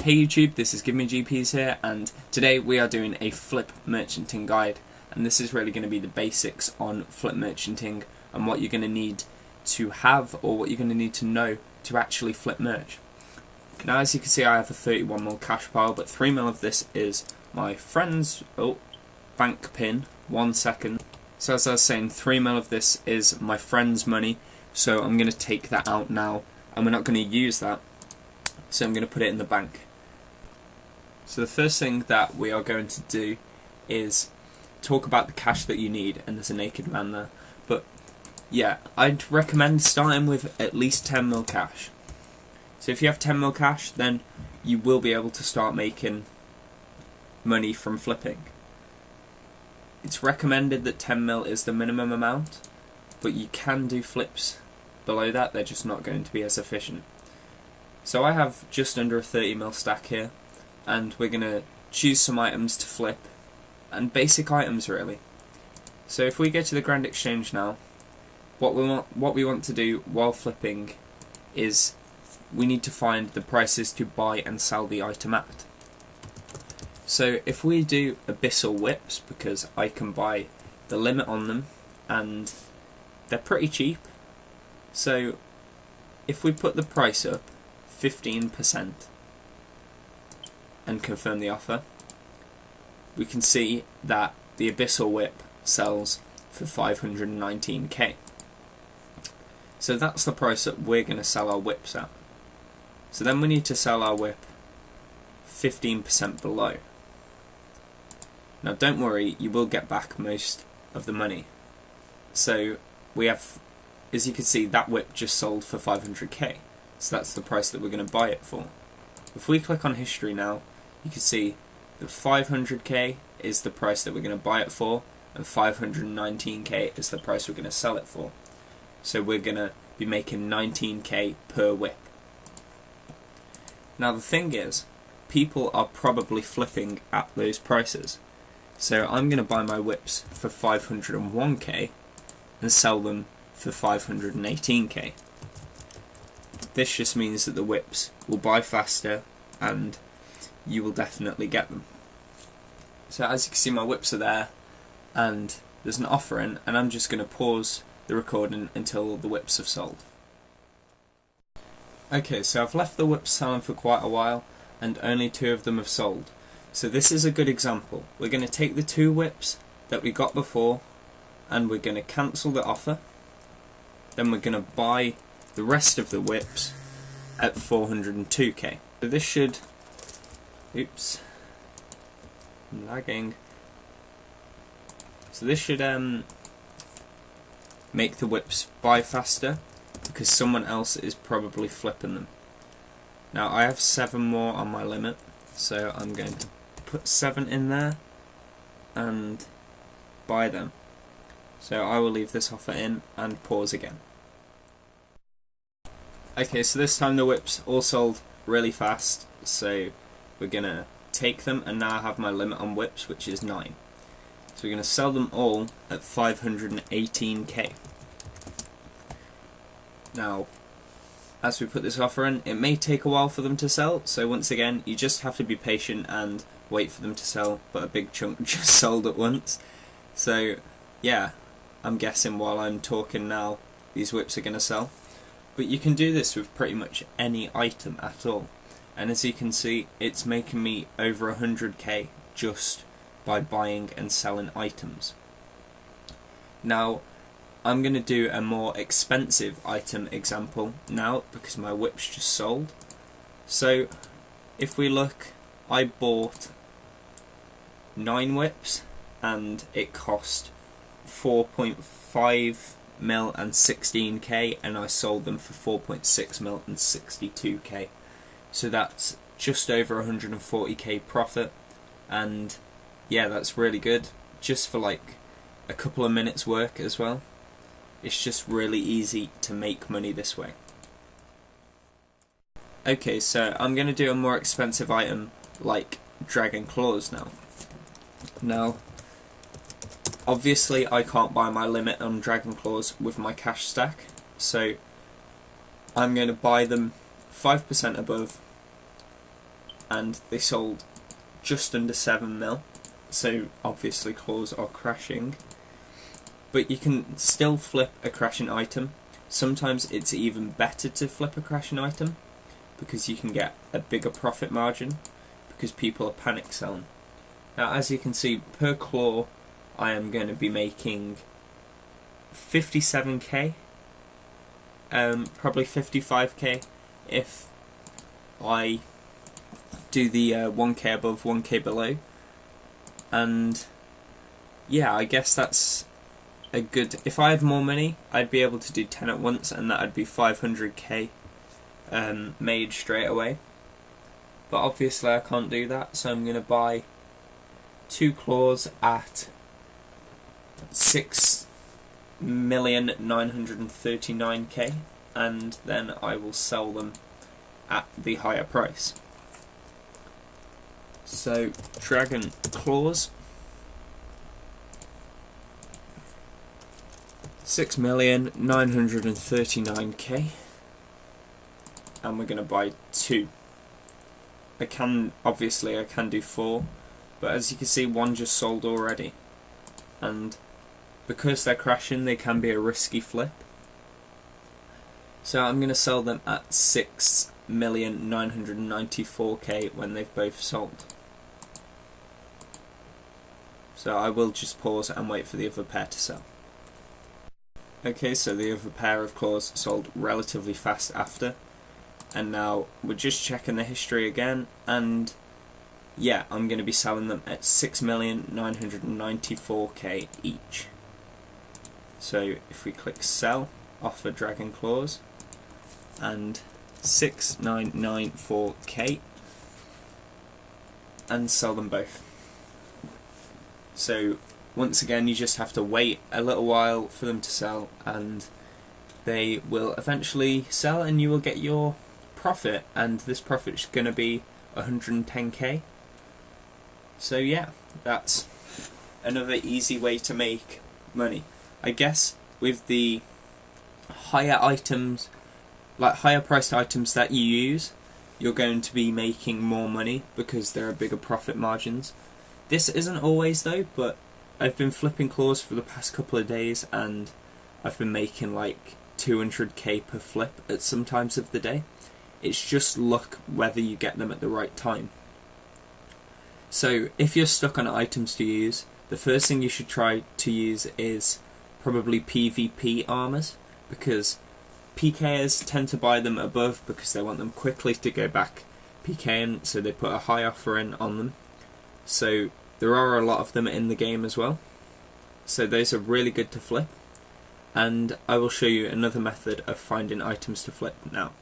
Hey YouTube, this is GiveMeGpz here, and today we are doing a flip merchanting guide, and this is really going to be the basics on flip merchanting and what you're going to need to have, or what you're going to need to know to actually flip merch. Now, as you can see, I have a 31ml cash pile, but 3ml of this is my friend's bank pin. 1 second. So as I was saying, 3ml of this is my friend's money, so I'm going to take that out now, and we're not going to use that, so I'm going to put it in the bank. So the first thing that we are going to do is talk about the cash that you need, and there's a naked man there. But yeah, I'd recommend starting with at least 10ml cash. So if you have 10ml cash, then you will be able to start making money from flipping. It's recommended that 10ml is the minimum amount, but you can do flips below that, they're just not going to be as efficient. So I have just under a 30ml stack here, and we're going to choose some items to flip, and basic items really. So if we go to the Grand Exchange now, what we want to do while flipping is we need to find the prices to buy and sell the item at. So if we do Abyssal Whips, because I can buy the limit on them and they're pretty cheap, so if we put the price up 15% and confirm the offer, we can see that the Abyssal Whip sells for 519k. So that's the price that we're going to sell our whips at. So then we need to sell our whip 15% below. Now don't worry, you will get back most of the money. So we have, as you can see, that whip just sold for 500k. So that's the price that we're going to buy it for. If we click on history now, you can see that 500k is the price that we're going to buy it for, and 519k is the price we're going to sell it for. So we're going to be making 19k per whip. Now the thing is, people are probably flipping at those prices. So I'm going to buy my whips for 501k and sell them for 518k. This just means that the whips will buy faster and you will definitely get them. So as you can see, my whips are there and there's an offer in, and I'm just going to pause the recording until the whips have sold. Okay, so I've left the whips selling for quite a while and only 2 of them have sold. So this is a good example. We're going to take the 2 whips that we got before and we're going to cancel the offer. Then we're going to buy the rest of the whips at 402k. So this should, oops, I'm lagging. So this should make the whips buy faster, because someone else is probably flipping them. Now I have 7 more on my limit, so I'm going to put 7 in there and buy them. So I will leave this offer in and pause again. Okay, so this time the whips all sold really fast, so we're going to take them, and now I have my limit on whips, which is 9. So we're going to sell them all at 518k. Now, as we put this offer in, it may take a while for them to sell, so once again, you just have to be patient and wait for them to sell, but a big chunk just sold at once. So yeah, I'm guessing while I'm talking now, these whips are going to sell. But you can do this with pretty much any item at all. And as you can see, it's making me over 100k just by buying and selling items. Now, I'm going to do a more expensive item example now, because my whips just sold. So if we look, I bought 9 whips and it cost 4.5 mil and 16k, and I sold them for 4.6 mil and 62k. So that's just over 140k profit, and yeah, that's really good, just for like a couple of minutes work as well. It's just really easy to make money this way. Okay, so I'm going to do a more expensive item like Dragon Claws now. Now, obviously I can't buy my limit on Dragon Claws with my cash stack, so I'm going to buy them 5% above and they sold just under 7 mil, so obviously claws are crashing. But you can still flip a crashing item. Sometimes it's even better to flip a crashing item because you can get a bigger profit margin because people are panic selling. Now, as you can see, per claw I am going to be making 57k, probably 55k if I do the 1k above, 1k below. And yeah, I guess that's a good... If I had more money, I'd be able to do 10 at once, and that'd be 500k made straight away. But obviously I can't do that, so I'm going to buy 2 claws at 6,939k, and then I will sell them at the higher price. So, dragon claws, 6,939k, and we're going to buy 2. I can do 4, but as you can see, 1 just sold already, and because they're crashing, they can be a risky flip. So I'm going to sell them at 6,994k when they've both sold. So I will just pause and wait for the other pair to sell. Okay, so the other pair of claws sold relatively fast after, and now we're just checking the history again, and yeah, I'm going to be selling them at 6,994k each. So if we click sell, offer dragon claws, and 6,994k, and sell them both. So once again, you just have to wait a little while for them to sell, and they will eventually sell and you will get your profit, and this profit is going to be 110k. So yeah, that's another easy way to make money. I guess with the higher items, like higher priced items that you use, you're going to be making more money because there are bigger profit margins. This isn't always though, but I've been flipping claws for the past couple of days and I've been making like 200k per flip at some times of the day. It's just luck whether you get them at the right time. So if you're stuck on items to use, the first thing you should try to use is probably PvP armors, because PKers tend to buy them above because they want them quickly to go back PKing, so they put a high offer in on them. So there are a lot of them in the game as well, so those are really good to flip, and I will show you another method of finding items to flip now.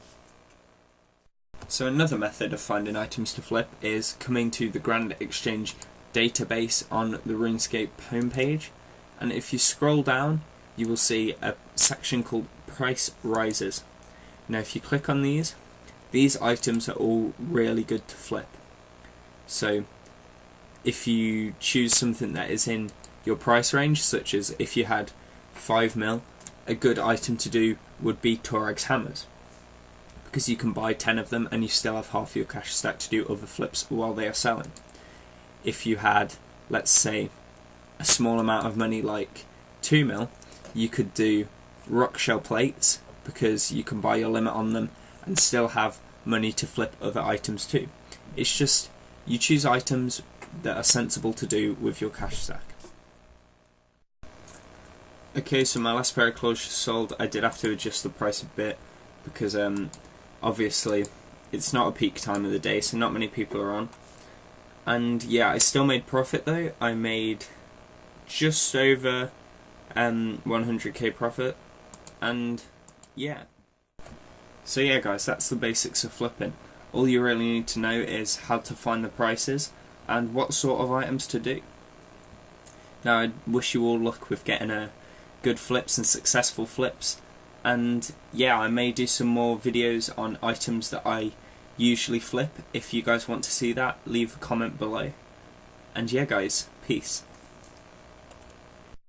So another method of finding items to flip is coming to the Grand Exchange database on the Runescape homepage, and if you scroll down you will see a section called Price Rises. Now if you click on these items are all really good to flip. So if you choose something that is in your price range, such as if you had 5 mil, a good item to do would be Torag's hammers, because you can buy 10 of them and you still have half your cash stack to do other flips while they are selling. If you had, let's say, a small amount of money like 2 mil, you could do rock shell plates, because you can buy your limit on them and still have money to flip other items too. It's just, you choose items that are sensible to do with your cash stack. Okay, so my last pair of claws sold. I did have to adjust the price a bit because obviously it's not a peak time of the day, so not many people are on. And yeah, I still made profit though. I made just over 100k profit, and yeah. So yeah guys, that's the basics of flipping. All you really need to know is how to find the prices and what sort of items to do. Now I wish you all luck with getting good flips and successful flips, and yeah, I may do some more videos on items that I usually flip. If you guys want to see that, leave a comment below. And yeah guys, peace.